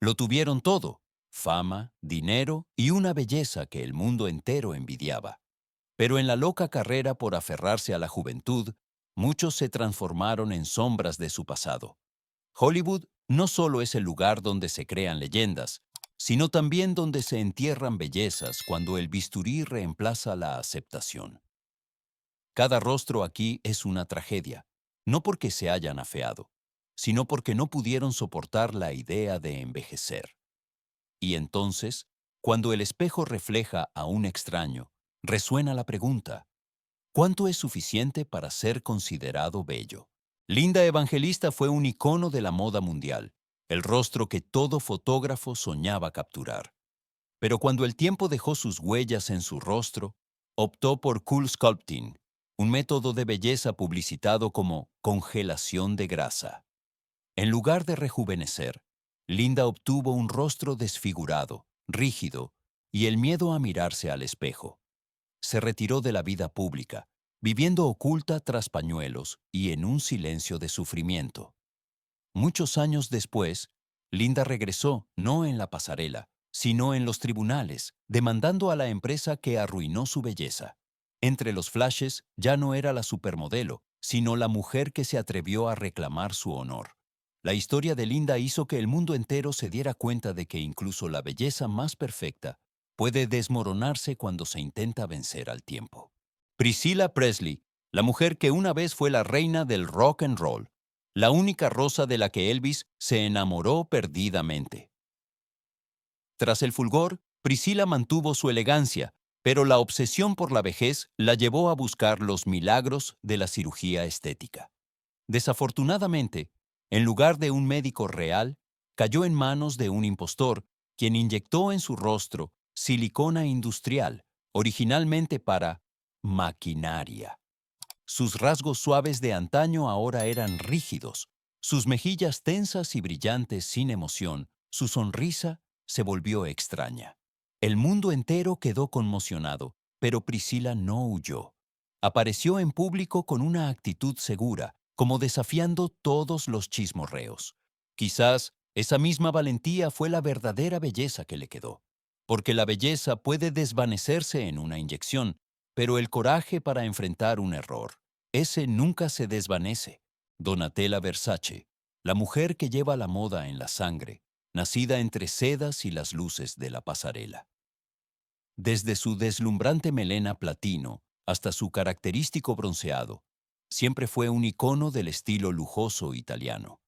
Lo tuvieron todo: fama, dinero y una belleza que el mundo entero envidiaba. Pero en la loca carrera por aferrarse a la juventud, muchos se transformaron en sombras de su pasado. Hollywood no solo es el lugar donde se crean leyendas, sino también donde se entierran bellezas cuando el bisturí reemplaza la aceptación. Cada rostro aquí es una tragedia, no porque se hayan afeado, sino porque no pudieron soportar la idea de envejecer. Y entonces, cuando el espejo refleja a un extraño, resuena la pregunta: ¿cuánto es suficiente para ser considerado bello? Linda Evangelista fue un icono de la moda mundial, el rostro que todo fotógrafo soñaba capturar. Pero cuando el tiempo dejó sus huellas en su rostro, optó por Cool Sculpting, un método de belleza publicitado como congelación de grasa. En lugar de rejuvenecer, Linda obtuvo un rostro desfigurado, rígido, y el miedo a mirarse al espejo. Se retiró de la vida pública, viviendo oculta tras pañuelos y en un silencio de sufrimiento. Muchos años después, Linda regresó, no en la pasarela, sino en los tribunales, demandando a la empresa que arruinó su belleza. Entre los flashes ya no era la supermodelo, sino la mujer que se atrevió a reclamar su honor. La historia de Linda hizo que el mundo entero se diera cuenta de que incluso la belleza más perfecta puede desmoronarse cuando se intenta vencer al tiempo. Priscilla Presley, la mujer que una vez fue la reina del rock and roll, la única rosa de la que Elvis se enamoró perdidamente. Tras el fulgor, Priscilla mantuvo su elegancia, pero la obsesión por la vejez la llevó a buscar los milagros de la cirugía estética. Desafortunadamente, en lugar de un médico real, cayó en manos de un impostor, quien inyectó en su rostro silicona industrial, originalmente para maquinaria. Sus rasgos suaves de antaño ahora eran rígidos, sus mejillas tensas y brillantes sin emoción, su sonrisa se volvió extraña. El mundo entero quedó conmocionado, pero Priscilla no huyó. Apareció en público con una actitud segura, como desafiando todos los chismorreos. Quizás esa misma valentía fue la verdadera belleza que le quedó, porque la belleza puede desvanecerse en una inyección, pero el coraje para enfrentar un error, ese nunca se desvanece. Donatella Versace, la mujer que lleva la moda en la sangre, nacida entre sedas y las luces de la pasarela. Desde su deslumbrante melena platino hasta su característico bronceado, siempre fue un icono del estilo lujoso italiano.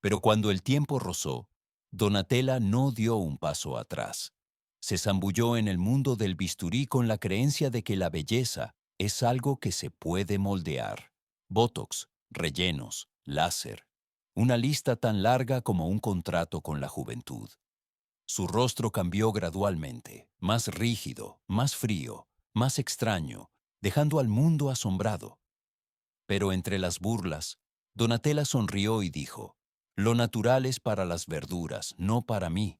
Pero cuando el tiempo rozó, Donatella no dio un paso atrás. Se zambulló en el mundo del bisturí con la creencia de que la belleza es algo que se puede moldear. Botox, rellenos, láser. Una lista tan larga como un contrato con la juventud. Su rostro cambió gradualmente, más rígido, más frío, más extraño, dejando al mundo asombrado. Pero entre las burlas, Donatella sonrió y dijo: «Lo natural es para las verduras, no para mí».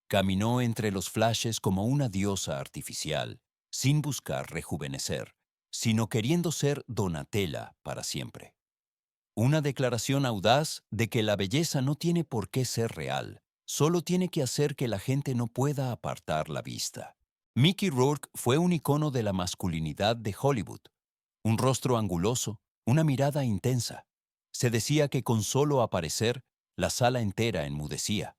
Caminó entre los flashes como una diosa artificial, sin buscar rejuvenecer, sino queriendo ser Donatella para siempre. Una declaración audaz de que la belleza no tiene por qué ser real, solo tiene que hacer que la gente no pueda apartar la vista. Mickey Rourke fue un icono de la masculinidad de Hollywood. Un rostro anguloso, una mirada intensa. Se decía que con solo aparecer, la sala entera enmudecía.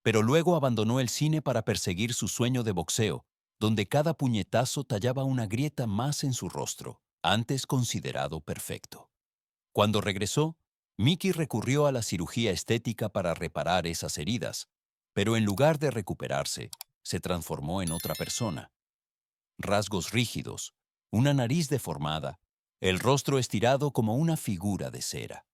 Pero luego abandonó el cine para perseguir su sueño de boxeo, donde cada puñetazo tallaba una grieta más en su rostro, antes considerado perfecto. Cuando regresó, Mickey recurrió a la cirugía estética para reparar esas heridas, pero en lugar de recuperarse, se transformó en otra persona. Rasgos rígidos, una nariz deformada, el rostro estirado como una figura de cera.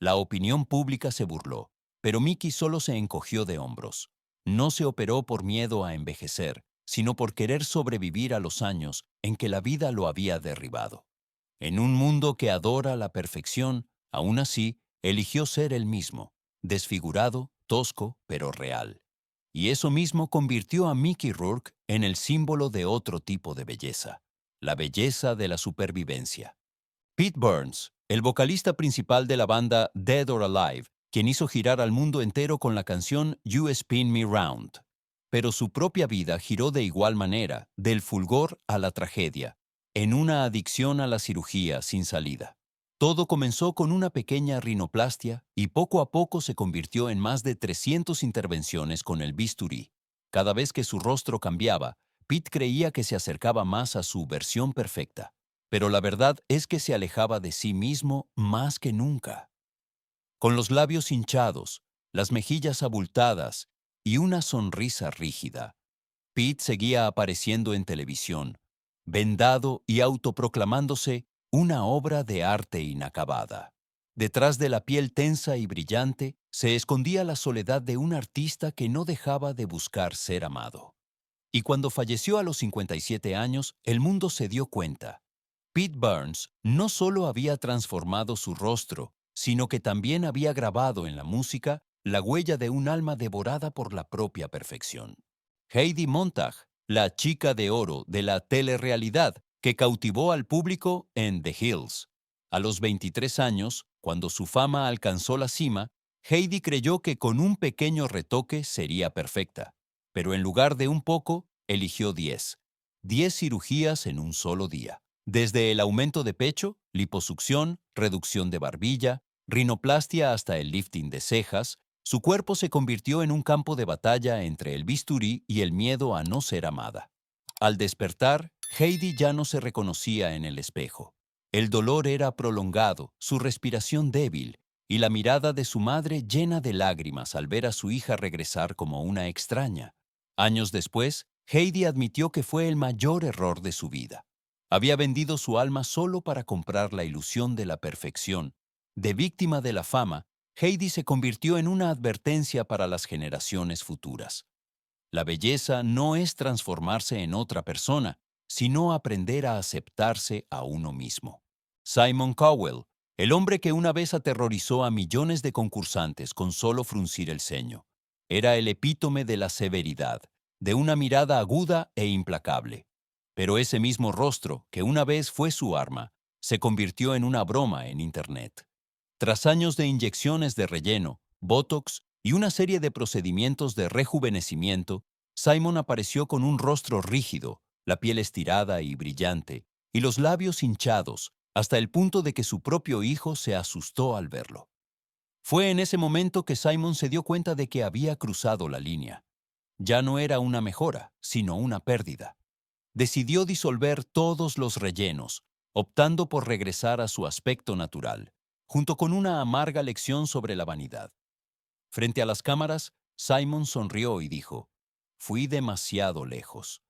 La opinión pública se burló, pero Mickey solo se encogió de hombros. No se operó por miedo a envejecer, sino por querer sobrevivir a los años en que la vida lo había derribado. En un mundo que adora la perfección, aún así, eligió ser él mismo, desfigurado, tosco, pero real. Y eso mismo convirtió a Mickey Rourke en el símbolo de otro tipo de belleza, la belleza de la supervivencia. Pete Burns, el vocalista principal de la banda Dead or Alive, quien hizo girar al mundo entero con la canción You Spin Me Round. Pero su propia vida giró de igual manera, del fulgor a la tragedia, en una adicción a la cirugía sin salida. Todo comenzó con una pequeña rinoplastia y poco a poco se convirtió en más de 300 intervenciones con el bisturí. Cada vez que su rostro cambiaba, Pete creía que se acercaba más a su versión perfecta. Pero la verdad es que se alejaba de sí mismo más que nunca. Con los labios hinchados, las mejillas abultadas y una sonrisa rígida, Pete seguía apareciendo en televisión, vendado y autoproclamándose una obra de arte inacabada. Detrás de la piel tensa y brillante se escondía la soledad de un artista que no dejaba de buscar ser amado. Y cuando falleció a los 57 años, el mundo se dio cuenta. Pete Burns no solo había transformado su rostro, sino que también había grabado en la música la huella de un alma devorada por la propia perfección. Heidi Montag, la chica de oro de la telerrealidad que cautivó al público en The Hills. A los 23 años, cuando su fama alcanzó la cima, Heidi creyó que con un pequeño retoque sería perfecta. Pero en lugar de un poco, eligió 10. 10 cirugías en un solo día. Desde el aumento de pecho, liposucción, reducción de barbilla, rinoplastia hasta el lifting de cejas, su cuerpo se convirtió en un campo de batalla entre el bisturí y el miedo a no ser amada. Al despertar, Heidi ya no se reconocía en el espejo. El dolor era prolongado, su respiración débil, y la mirada de su madre llena de lágrimas al ver a su hija regresar como una extraña. Años después, Heidi admitió que fue el mayor error de su vida. Había vendido su alma solo para comprar la ilusión de la perfección. De víctima de la fama, Heidi se convirtió en una advertencia para las generaciones futuras. La belleza no es transformarse en otra persona, sino aprender a aceptarse a uno mismo. Simon Cowell, el hombre que una vez aterrorizó a millones de concursantes con solo fruncir el ceño, era el epítome de la severidad, de una mirada aguda e implacable. Pero ese mismo rostro, que una vez fue su arma, se convirtió en una broma en Internet. Tras años de inyecciones de relleno, Botox y una serie de procedimientos de rejuvenecimiento, Simon apareció con un rostro rígido, la piel estirada y brillante, y los labios hinchados, hasta el punto de que su propio hijo se asustó al verlo. Fue en ese momento que Simon se dio cuenta de que había cruzado la línea. Ya no era una mejora, sino una pérdida. Decidió disolver todos los rellenos, optando por regresar a su aspecto natural, junto con una amarga lección sobre la vanidad. Frente a las cámaras, Simon sonrió y dijo, «Fui demasiado lejos».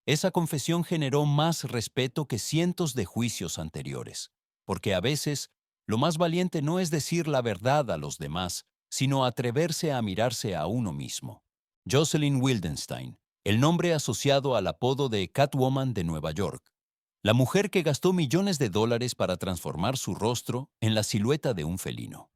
Esa confesión generó más respeto que cientos de juicios anteriores, porque a veces lo más valiente no es decir la verdad a los demás, sino atreverse a mirarse a uno mismo. Jocelyn Wildenstein, el nombre asociado al apodo de Catwoman de Nueva York, la mujer que gastó millones de dólares para transformar su rostro en la silueta de un felino.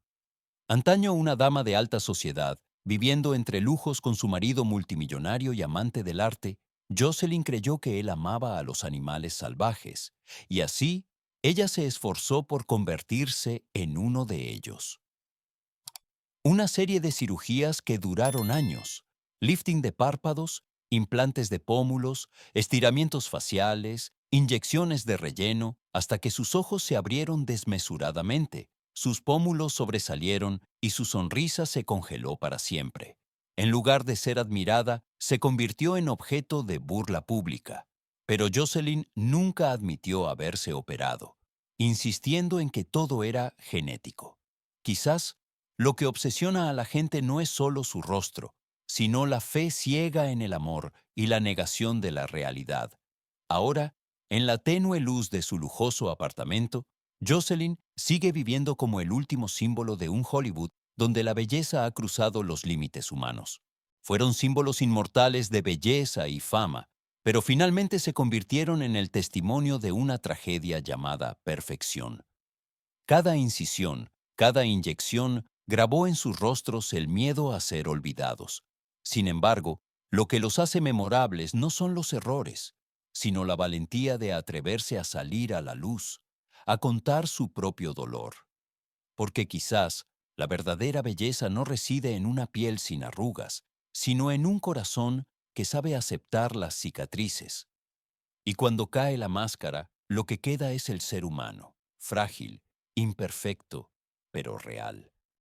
Antaño una dama de alta sociedad, viviendo entre lujos con su marido multimillonario y amante del arte, Jocelyn creyó que él amaba a los animales salvajes, y así ella se esforzó por convertirse en uno de ellos. Una serie de cirugías que duraron años, lifting de párpados, implantes de pómulos, estiramientos faciales, inyecciones de relleno, hasta que sus ojos se abrieron desmesuradamente, sus pómulos sobresalieron y su sonrisa se congeló para siempre. En lugar de ser admirada, se convirtió en objeto de burla pública. Pero Jocelyn nunca admitió haberse operado, insistiendo en que todo era genético. Quizás lo que obsesiona a la gente no es solo su rostro, sino la fe ciega en el amor y la negación de la realidad. Ahora, en la tenue luz de su lujoso apartamento, Jocelyn sigue viviendo como el último símbolo de un Hollywood donde la belleza ha cruzado los límites humanos. Fueron símbolos inmortales de belleza y fama, pero finalmente se convirtieron en el testimonio de una tragedia llamada perfección. Cada incisión, cada inyección grabó en sus rostros el miedo a ser olvidados. Sin embargo, lo que los hace memorables no son los errores, sino la valentía de atreverse a salir a la luz, a contar su propio dolor. Porque quizás La verdadera belleza no reside en una piel sin arrugas, sino en un corazón que sabe aceptar las cicatrices. Y cuando cae la máscara, lo que queda es el ser humano, frágil, imperfecto, pero real.